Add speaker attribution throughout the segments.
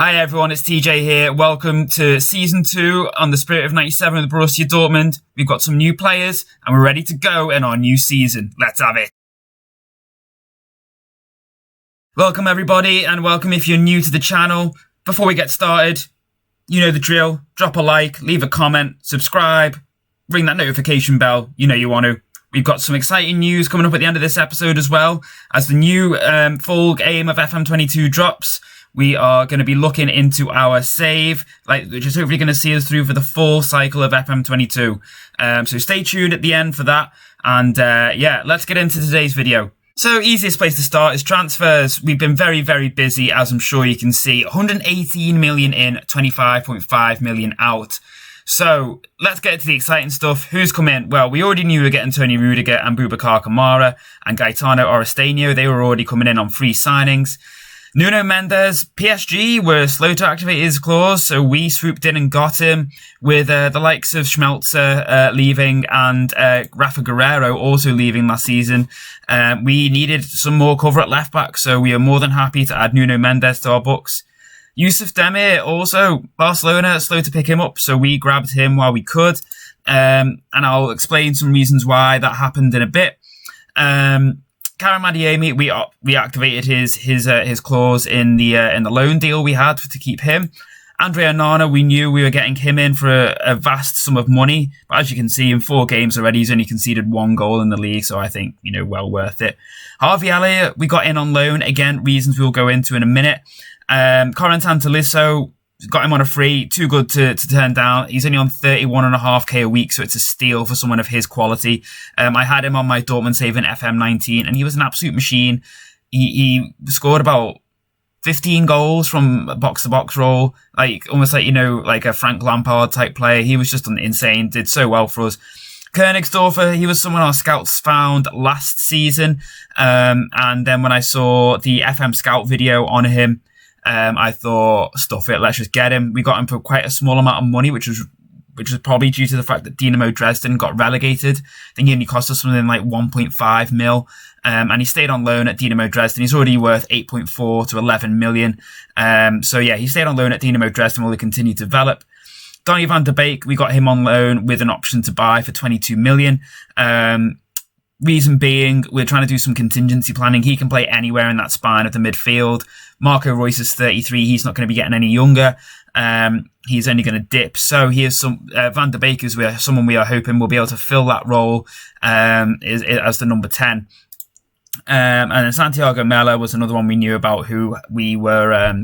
Speaker 1: Hi everyone, it's TJ here. Welcome to Season 2 on the Spirit of 97 with Borussia Dortmund. We've got some new players and we're ready to go in our new season. Let's have it. Welcome everybody and welcome if you're new to the channel. Before we get started, you know the drill. Drop a like, leave a comment, subscribe, ring that notification bell. You know you want to. We've got some exciting news coming up at the end of this episode as well. As the new full game of FM22 drops, we are going to be looking into our save, which is hopefully going to see us through for the full cycle of FM22. So stay tuned at the end for that. And let's get into today's video. So easiest place to start is transfers. We've been very, very busy, as I'm sure you can see. 118 million in, 25.5 million out. So let's get to the exciting stuff. Who's come in? Well, we already knew we were getting Tony Rudiger and Boubacar Kamara and Gaetano Orestano. They were already coming in on free signings. Nuno Mendes, PSG were slow to activate his clause, so we swooped in and got him with the likes of Schmelzer leaving and Rafa Guerreiro also leaving last season. We needed some more cover at left back, so we are more than happy to add Nuno Mendes to our books. Yusuf Demir also, Barcelona slow to pick him up, so we grabbed him while we could. And I'll explain some reasons why that happened in a bit. Karim Adeyemi, we activated his clause in the loan deal we had to keep him. Andre Onana, we knew we were getting him in for a vast sum of money, but as you can see, in 4 games already, he's only conceded 1 goal in the league, so I think well worth it. Harvey Elliott, we got in on loan again, reasons we'll go into in a minute. Corentin Tolisso, got him on a free, too good to turn down. He's only on 31.5k a week, so it's a steal for someone of his quality. I had him on my Dortmund save in FM19, and he was an absolute machine. He scored about 15 goals from a box-to-box role, almost like a Frank Lampard type player. He was just insane, did so well for us. Königsdorfer, he was someone our scouts found last season, and then when I saw the FM Scout video on him, I thought, stuff it, let's just get him. We got him for quite a small amount of money, which was probably due to the fact that Dynamo Dresden got relegated. I think he only cost us something like 1.5 mil. And he stayed on loan at Dynamo Dresden. He's already worth 8.4 to 11 million. He stayed on loan at Dynamo Dresden while he continued to develop. Donny van de Beek, we got him on loan with an option to buy for 22 million. Reason being, we're trying to do some contingency planning. He can play anywhere in that spine of the midfield. Marco Reus is 33. He's not going to be getting any younger. He's only going to dip. So here's Van de Beek is someone we are hoping will be able to fill that role as the number 10. And then Santiago Mella was another one we knew about who we were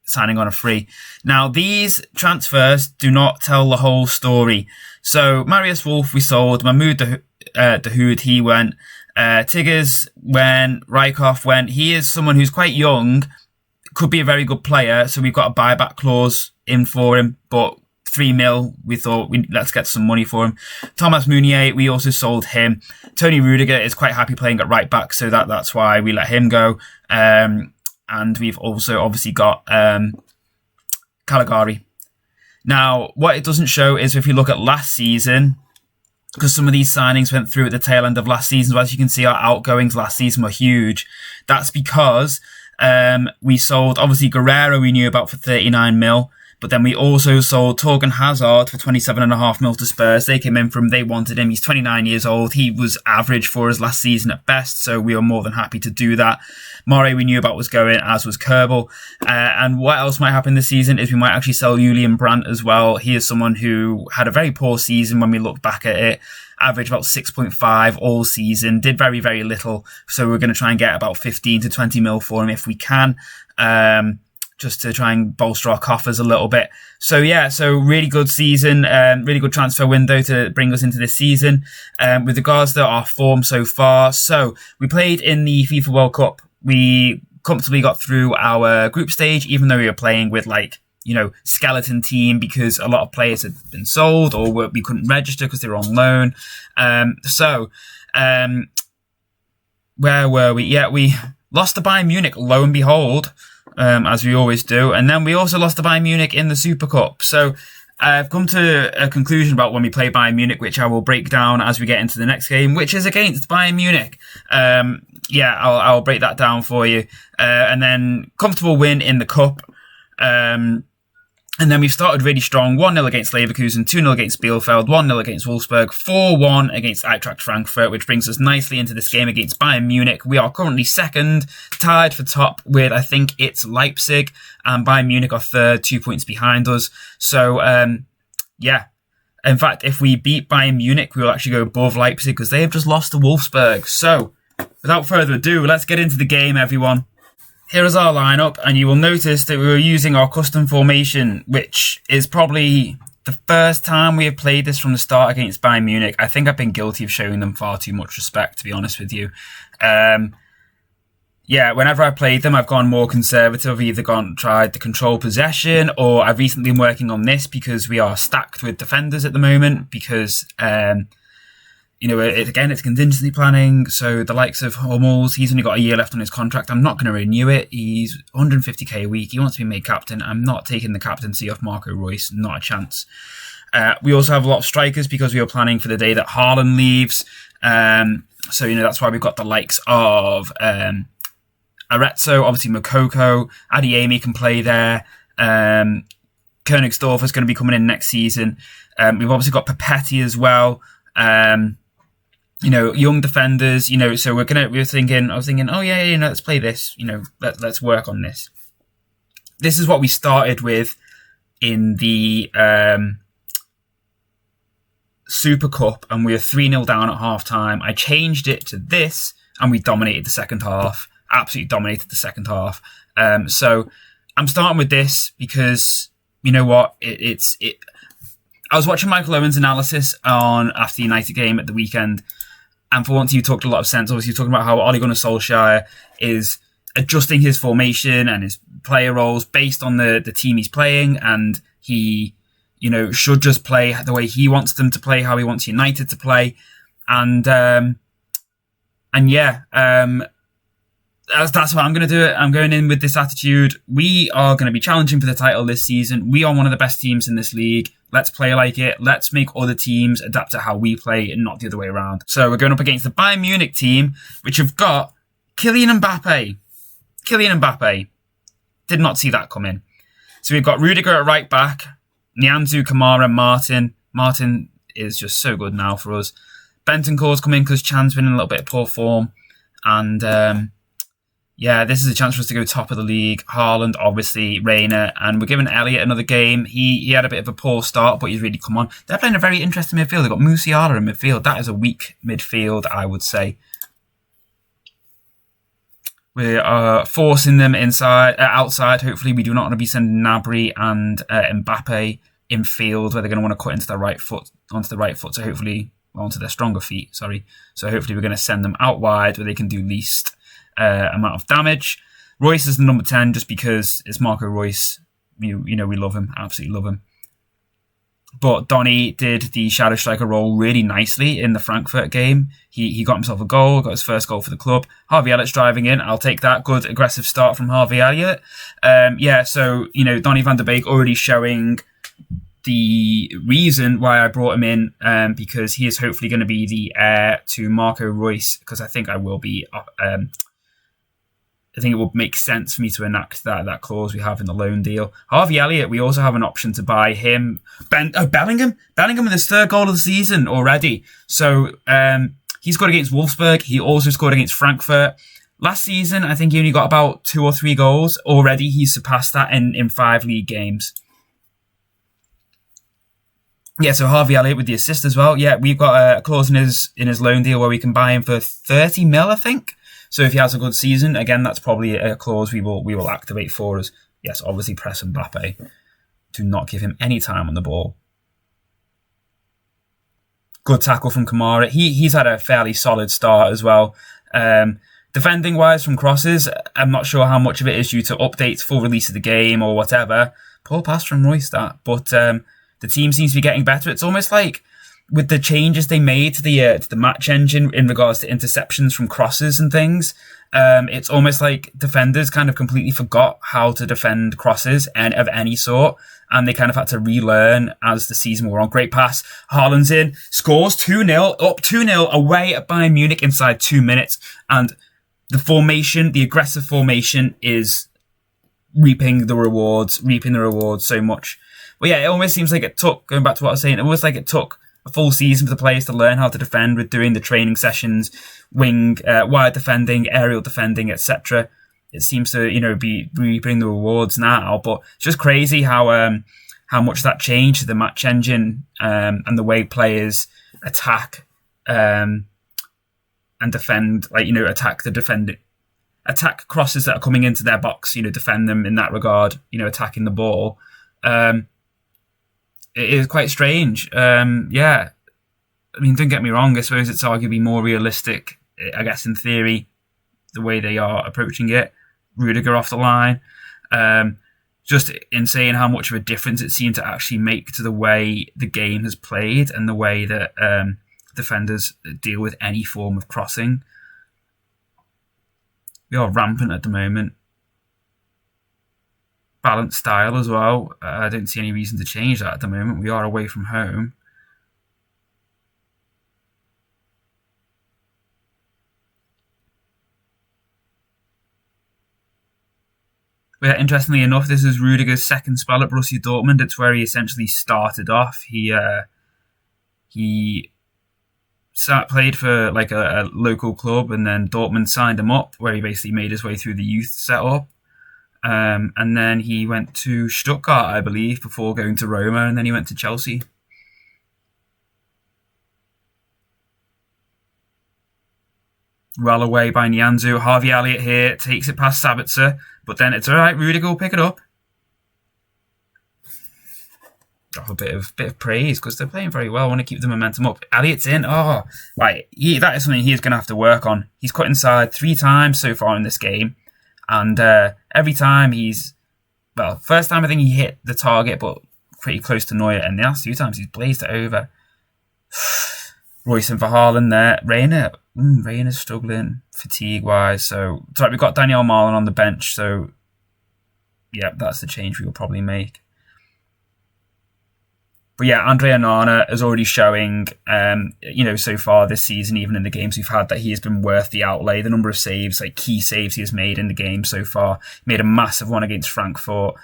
Speaker 1: signing on a free. Now, these transfers do not tell the whole story. So Marius Wolf we sold. Mahmoud Dahoud, he went. Tigges went. Rijkoff went. He is someone who's quite young, could be a very good player, so we've got a buyback clause in for him, but 3 mil, we thought, let's get some money for him. Thomas Meunier, we also sold him. Tony Rudiger is quite happy playing at right back, so that's why we let him go. And we've also obviously got Caligari. Now, what it doesn't show is if you look at last season, because some of these signings went through at the tail end of last season, so as you can see, our outgoings last season were huge. That's because we sold, obviously, Guerreiro we knew about for 39 mil, but then we also sold Torgan Hazard for 27.5 mil to Spurs. They wanted him. He's 29 years old. He was average for us last season at best, so we were more than happy to do that. Mare we knew about was going, as was Kerbal. And what else might happen this season is we might actually sell Julian Brandt as well. He is someone who had a very poor season when we look back at it. Average about 6.5 all season, did very, very little. So we're going to try and get about 15 to 20 mil for him if we can, just to try and bolster our coffers a little bit. So really good season, really good transfer window to bring us into this season. With regards to our form so far, so we played in the FIFA World Cup. We comfortably got through our group stage, even though we were playing with skeleton team because a lot of players had been sold or we couldn't register because they were on loan. Where were we? Yeah, we lost to Bayern Munich, lo and behold, as we always do. And then we also lost to Bayern Munich in the Super Cup. So I've come to a conclusion about when we play Bayern Munich, which I will break down as we get into the next game, which is against Bayern Munich. I'll break that down for you. And then comfortable win in the Cup. And then we've started really strong. 1-0 against Leverkusen, 2-0 against Bielefeld, 1-0 against Wolfsburg, 4-1 against Eintracht Frankfurt, which brings us nicely into this game against Bayern Munich. We are currently second, tied for top with, I think it's Leipzig, and Bayern Munich are third, 2 points behind us. So, yeah. In fact, if we beat Bayern Munich, we will actually go above Leipzig because they have just lost to Wolfsburg. So, without further ado, let's get into the game, everyone. Here is our lineup, and you will notice that we were using our custom formation, which is probably the first time we have played this from the start against Bayern Munich. I think I've been guilty of showing them far too much respect, to be honest with you. Yeah, whenever I played them, I've gone more conservative. I've either tried to control possession, or I've recently been working on this because we are stacked with defenders at the moment because... it's contingency planning. So the likes of Hummels, he's only got a year left on his contract. I'm not going to renew it. He's 150k a week. He wants to be made captain. I'm not taking the captaincy off Marco Reus. Not a chance. We also have a lot of strikers because we are planning for the day that Haaland leaves. So, that's why we've got the likes of Arezzo, obviously Moukoko, Adeyemi can play there. Königsdorf is going to be coming in next season. We've obviously got Papetti as well. Young defenders, so I was thinking, oh yeah, let's play this, let's work on this. This is what we started with in the Super Cup, and we were 3-0 down at half time. I changed it to this, and we dominated the second half, absolutely dominated the second half. So I'm starting with this because, you know what, I was watching Michael Owen's analysis after the United game at the weekend, and for once he talked a lot of sense. Obviously, he was talking about how Ole Gunnar Solskjaer is adjusting his formation and his player roles based on the team he's playing, and he, should just play the way he wants them to play, how he wants United to play, and that's what I'm going to do it. I'm going in with this attitude. We are going to be challenging for the title this season. We are one of the best teams in this league. Let's play like it. Let's make other teams adapt to how we play and not the other way around. So we're going up against the Bayern Munich team, which have got Kylian Mbappe. Did not see that come in. So we've got Rudiger at right back, Nianzou, Kamara, Martin. Martin is just so good now for us. Bentancur's come in because Chan's been in a little bit of poor form. And this is a chance for us to go top of the league. Haaland, obviously, Reina, and we're giving Elliott another game. He had a bit of a poor start, but he's really come on. They're playing a very interesting midfield. They've got Musiala in midfield. That is a weak midfield, I would say. We're forcing them outside. Hopefully, we do not want to be sending Gnabry and Mbappe in field where they're going to want to cut onto the right foot. So hopefully, onto their stronger feet. Sorry. So hopefully, we're going to send them out wide where they can do least amount of damage. Reus is the number 10 just because it's Marco Reus. We love him, absolutely love him. But Donny did the shadow striker role really nicely in the Frankfurt game. He got himself a goal, got his first goal for the club. Harvey Elliott's driving in. I'll take that. Good aggressive start from Harvey Elliott. So Donny van der Beek already showing the reason why I brought him in, because he is hopefully going to be the heir to Marco Reus, because I think I will be. I think it would make sense for me to enact that clause we have in the loan deal. Harvey Elliott, we also have an option to buy him. Bellingham with his third goal of the season already. So he scored against Wolfsburg. He also scored against Frankfurt. Last season, I think he only got about 2 or 3 goals. Already, he's surpassed that in 5 league games. Yeah, so Harvey Elliott with the assist as well. Yeah, we've got a clause in his loan deal where we can buy him for 30 mil, I think. So if he has a good season, again, that's probably a clause we will activate for us. Yes, obviously press Mbappe. Do not give him any time on the ball. Good tackle from Kamara. He's had a fairly solid start as well. Defending wise from crosses, I'm not sure how much of it is due to updates, full release of the game or whatever. Poor pass from Royce that, but the team seems to be getting better. It's almost like with the changes they made to the match engine in regards to interceptions from crosses and things, it's almost like defenders kind of completely forgot how to defend crosses and of any sort, and they kind of had to relearn as the season wore on. Great pass. Haaland's in, scores 2-0, up 2-0 away at Bayern Munich inside 2 minutes, and the aggressive formation is reaping the rewards so much. But yeah, it almost seems like it took, going back to what I was saying, it almost like it took a full season for the players to learn how to defend with doing the training sessions, wide defending, aerial defending, etc. It seems to, be reaping the rewards now. But it's just crazy how much that changed the match engine and the way players attack and defend, attack crosses that are coming into their box, defend them in that regard, attacking the ball. It is quite strange. Yeah. I mean, don't get me wrong. I suppose it's arguably more realistic, I guess, in theory, the way they are approaching it. Rudiger off the line. Just insane how much of a difference it seemed to actually make to the way the game has played and the way that defenders deal with any form of crossing. We are rampant at the moment. Balanced style as well. I don't see any reason to change that at the moment. We are away from home. But yeah, interestingly enough, this is Rudiger's second spell at Borussia Dortmund. It's where he essentially started off. He played for like a local club, and then Dortmund signed him up, where he basically made his way through the youth setup. And then he went to Stuttgart, I believe, before going to Roma, and then he went to Chelsea. Well away by Nianzou. Harvey Elliott here takes it past Sabitzer, but then it's all right. Rudiger will pick it up. A bit of praise because they're playing very well. I want to keep the momentum up. Elliott's in. Oh, right. That is something he's going to have to work on. He's cut inside 3 times so far in this game. And every time first time I think he hit the target, but pretty close to Neuer. And the last 2 times he's blazed it over. Royce and for Haaland there. Reyna's struggling fatigue-wise. So, it's right, we've got Daniel Marlin on the bench. So, yeah, that's the change we will probably make. But yeah, Andre Onana is already showing, so far this season, even in the games we've had, that he has been worth the outlay. The number of saves, like key saves he has made in the game so far. He made a massive one against Frankfurt.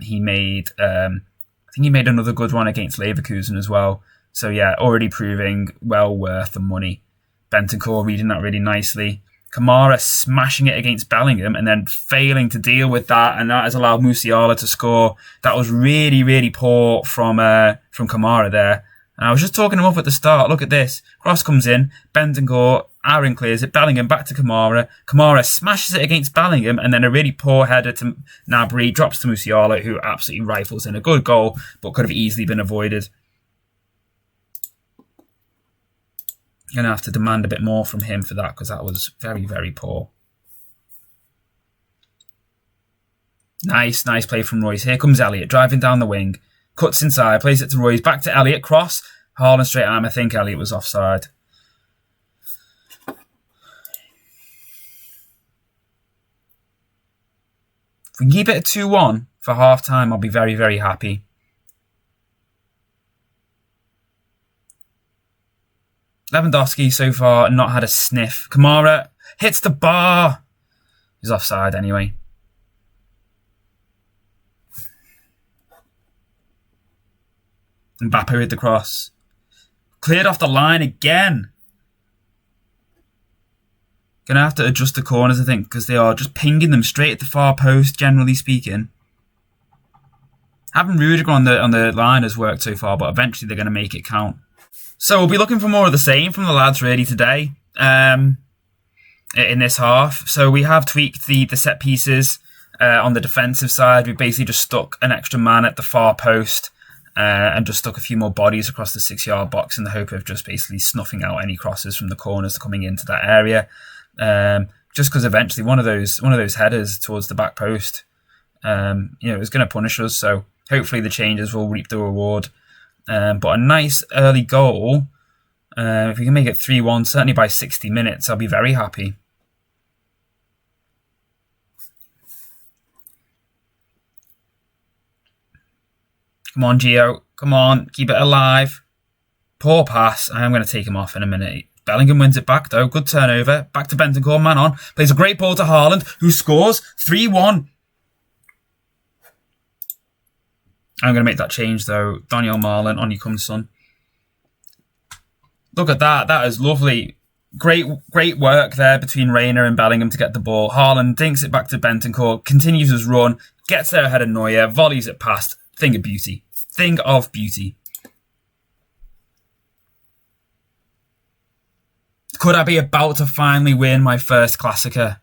Speaker 1: He made another good one against Leverkusen as well. So yeah, already proving well worth the money. Bentancur reading that really nicely. Kamara smashing it against Bellingham and then failing to deal with that, and that has allowed Musiala to score. That was really, really poor from Kamara there. And I was just talking him up at the start. Look at this. Cross comes in, Bentancur, Aaron clears it, Bellingham back to Kamara. Kamara smashes it against Bellingham, and then a really poor header to Gnabry, drops to Musiala, who absolutely rifles in a good goal, but could have easily been avoided. Going to have to demand a bit more from him for that, because that was very, very poor. Nice play from Royce. Here comes Elliott, driving down the wing. Cuts inside, plays it to Royce, back to Elliott, cross. Haaland straight arm. I think Elliott was offside. If we can keep it at 2-1 for half-time, I'll be very, very happy. Lewandowski so far not had a sniff. Kamara hits the bar. He's offside anyway. Mbappe with the cross. Cleared off the line again. Gonna have to adjust the corners, I think, because they are just pinging them straight at the far post, generally speaking. Having Rudiger on the line has worked so far, but eventually they're going to make it count. So we'll be looking for more of the same from the lads really today in this half. So we have tweaked the set pieces on the defensive side. We basically just stuck an extra man at the far post and just stuck a few more bodies across the 6-yard box in the hope of just basically snuffing out any crosses from the corners coming into that area. Just because eventually one of those headers towards the back post, is going to punish us. So hopefully the changes will reap the reward. But a nice early goal, if we can make it 3-1, certainly by 60 minutes, I'll be very happy. Come on, Gio. Come on, keep it alive. Poor pass. I am going to take him off in a minute. Bellingham wins it back, though. Good turnover. Back to Bentancur, man on. Plays a great ball to Haaland, who scores 3-1. I'm going to make that change, though. Daniel Marlin, on you come, son. Look at that. That is lovely. Great work there between Reina and Bellingham to get the ball. Haaland dinks it back to Bentancur, continues his run, gets there ahead of Neuer, volleys it past. Thing of beauty. Thing of beauty. Could I be about to finally win my first Klassiker?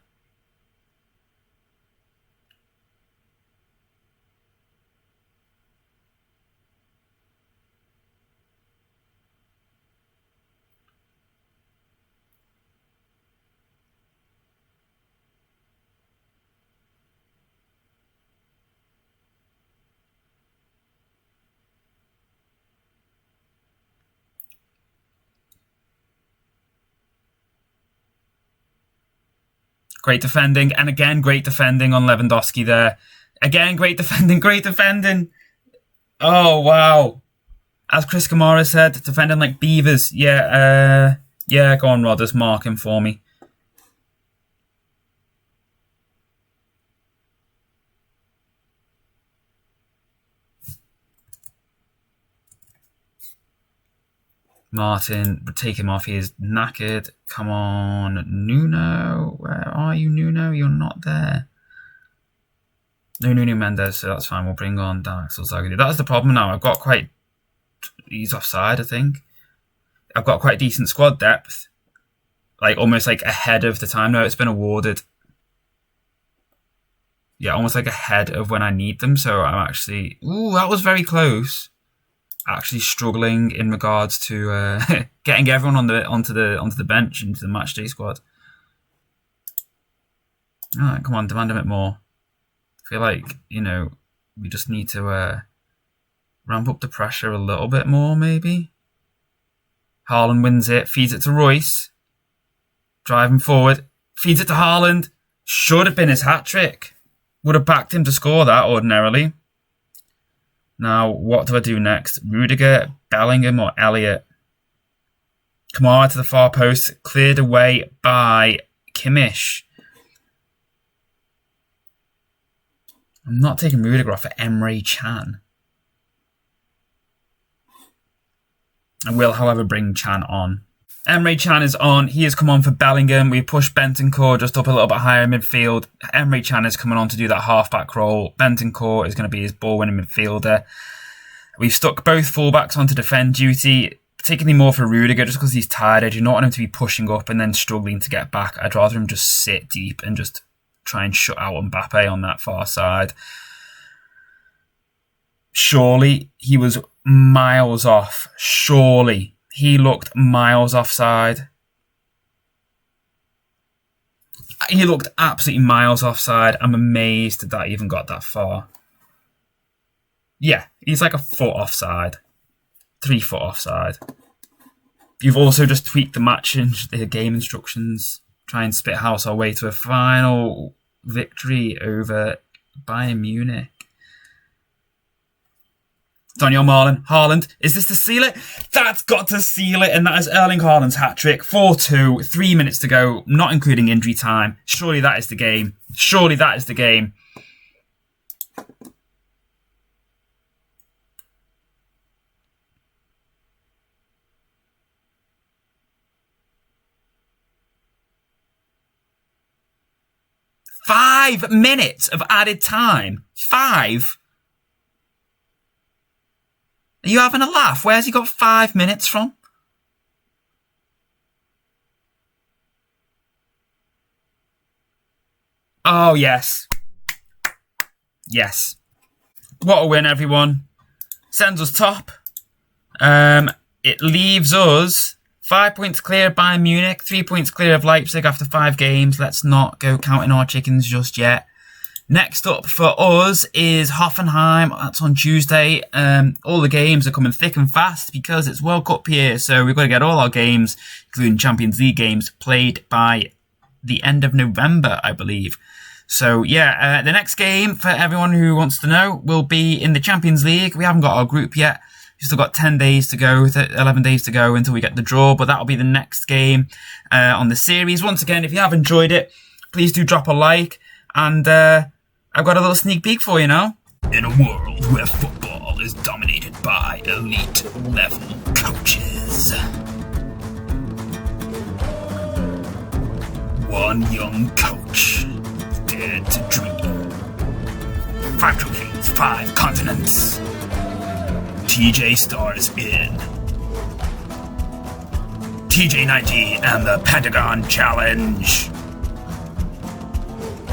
Speaker 1: Great defending, and again, great defending on Lewandowski there. Again, great defending. Oh, wow. As Chris Kamara said, defending like beavers. Yeah, go on, Rodders, mark him for me. Martin, take him off. He is knackered. Come on, Nuno. Where are you, Nuno? You're not there. No Nuno Mendes, so that's fine. We'll bring on Dan Axel Zagadou. That's the problem now. He's offside, I think. I've got quite decent squad depth. Like, almost like ahead of the time now it's been awarded. Yeah, almost like ahead of when I need them. So I'm actually... Ooh, that was very close. Actually struggling in regards to getting everyone onto the bench into the matchday squad. All right, come on, demand a bit more. I feel like, we just need to ramp up the pressure a little bit more, maybe. Haaland wins it, feeds it to Royce. Driving forward, feeds it to Haaland. Should have been his hat-trick. Would have backed him to score that ordinarily. Now, what do I do next? Rudiger, Bellingham, or Elliott? Kamara to the far post, cleared away by Kimmich. I'm not taking Rudiger off for Emre Can. I will, however, bring Can on. Emre Can is on. He has come on for Bellingham. We pushed Bentancur just up a little bit higher in midfield. Emre Can is coming on to do that half-back role. Bentancur is going to be his ball-winning midfielder. We've stuck both fullbacks onto defend duty, particularly more for Rudiger, just because he's tired. I do not want him to be pushing up and then struggling to get back. I'd rather him just sit deep and just try and shut out Mbappe on that far side. Surely he was miles off. Surely. He looked miles offside. He looked absolutely miles offside. I'm amazed that that even got that far. Yeah, he's like a foot offside. 3 foot offside. You've also just tweaked the game instructions. Try and spit house our way to a final victory over Bayern Munich. Daniel Marlin, Haaland, is this to seal it? That's got to seal it, and that is Erling Haaland's hat-trick. 4-2, 3 minutes to go, not including injury time. Surely that is the game. Surely that is the game. Five minutes of added time. 5? Are you having a laugh? Where's he got 5 minutes from? Oh, yes. Yes. What a win, everyone. Sends us top. It leaves us 5 points clear of Bayern Munich, 3 points clear of Leipzig after 5 games. Let's not go counting our chickens just yet. Next up for us is Hoffenheim. That's on Tuesday. All the games are coming thick and fast because it's World Cup here. So we've got to get all our games, including Champions League games, played by the end of November, I believe. So yeah, the next game, for everyone who wants to know, will be in the Champions League. We haven't got our group yet. We've still got 10 days to go, 11 days to go until we get the draw. But that'll be the next game on the series. Once again, if you have enjoyed it, please do drop a like. And I've got a little sneak peek for you now. In a world where football by elite level coaches. One young coach dared to dream. 5 trophies, 5 continents. TJ stars in TJ19 and the Pentagon Challenge.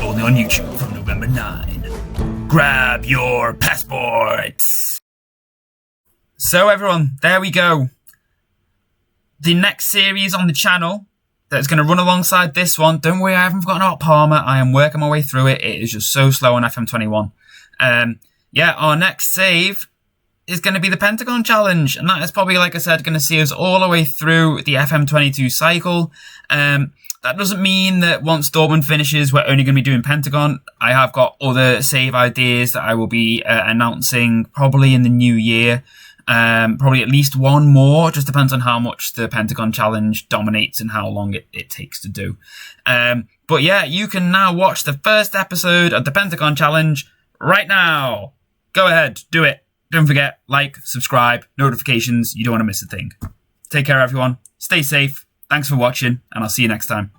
Speaker 1: Only on YouTube from November 9. Grab your passports. So everyone, there we go. The next series on the channel that's going to run alongside this one. Don't worry, I haven't forgotten about Palmer. I am working my way through it. It is just so slow on FM21. Our next save is going to be the Pentagon Challenge. And that is probably, like I said, going to see us all the way through the FM22 cycle. That doesn't mean that once Dortmund finishes, we're only going to be doing Pentagon. I have got other save ideas that I will be announcing probably in the new year. Probably at least one more. Just depends on how much the Pentagon Challenge dominates and how long it takes to do. But yeah, you can now watch the first episode of the Pentagon Challenge right now. Go ahead, do it. Don't forget, like, subscribe, notifications. You don't want to miss a thing. Take care, everyone. Stay safe. Thanks for watching, and I'll see you next time.